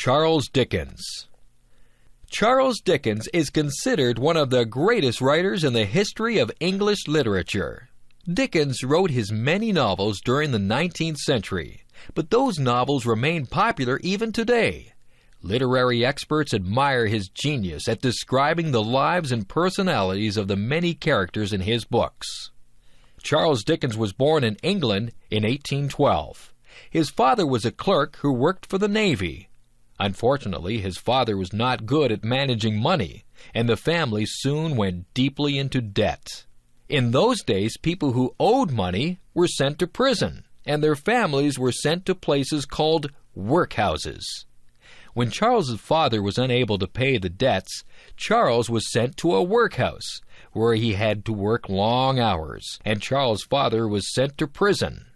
Charles Dickens. Charles Dickens is considered one of the greatest writers in the history of English literature. Dickens wrote his many novels during the 19th century, but those novels remain popular even today. Literary experts admire his genius at describing the lives and personalities of the many characters in his books. Charles Dickens was born in England in 1812. His father was a clerk who worked for the Navy. Unfortunately, his father was not good at managing money, and the family soon went deeply into debt. In those days, people who owed money were sent to prison, and their families were sent to places called workhouses. When Charles's father was unable to pay the debts, Charles was sent to a workhouse, where he had to work long hours, and Charles's father was sent to prison.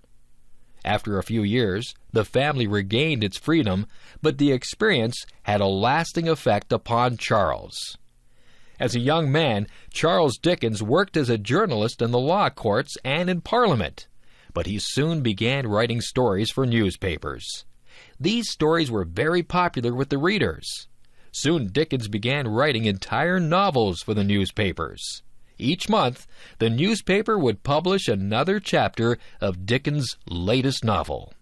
After a few years, the family regained its freedom, but the experience had a lasting effect upon Charles. As a young man, Charles Dickens worked as a journalist in the law courts and in Parliament, but he soon began writing stories for newspapers. These stories were very popular with the readers. Soon Dickens began writing entire novels for the newspapers. Each month, the newspaper would publish another chapter of Dickens' latest novel.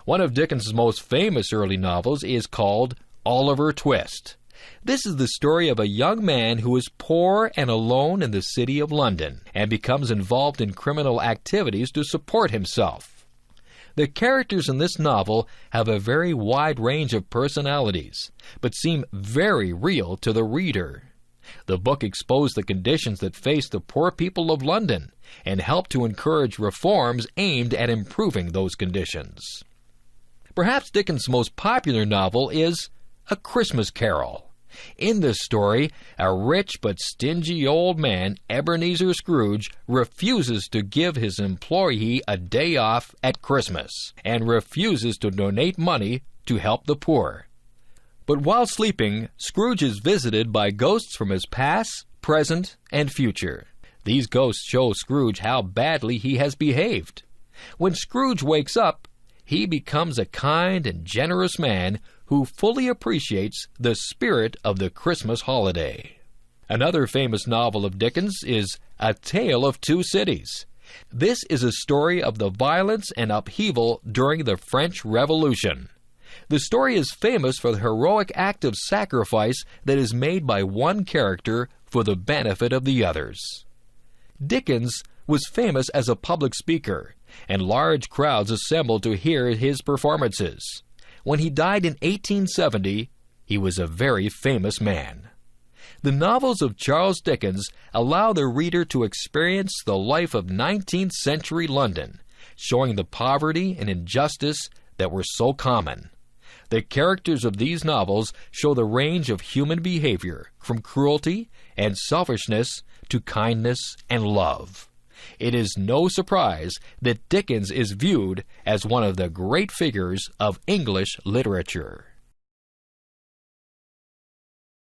One of Dickens' most famous early novels is called Oliver Twist. This is the story of a young man who is poor and alone in the city of London and becomes involved in criminal activities to support himself. The characters in this novel have a very wide range of personalities, but seem very real to the reader. The book exposed the conditions that face the poor people of London and helped to encourage reforms aimed at improving those conditions. Perhaps Dickens' most popular novel is A Christmas Carol. In this story, a rich but stingy old man, Ebenezer Scrooge, refuses to give his employee a day off at Christmas and refuses to donate money to help the poor. But while sleeping, Scrooge is visited by ghosts from his past, present, and future. These ghosts show Scrooge how badly he has behaved. When Scrooge wakes up, he becomes a kind and generous man who fully appreciates the spirit of the Christmas holiday. Another famous novel of Dickens is A Tale of Two Cities. This is a story of the violence and upheaval during the French Revolution. The story is famous for the heroic act of sacrifice that is made by one character for the benefit of the others. Dickens was famous as a public speaker, and large crowds assembled to hear his performances. When he died in 1870, he was a very famous man. The novels of Charles Dickens allow the reader to experience the life of 19th century London, showing the poverty and injustice that were so common. The characters of these novels show the range of human behavior, from cruelty and selfishness to kindness and love. It is no surprise that Dickens is viewed as one of the great figures of English literature.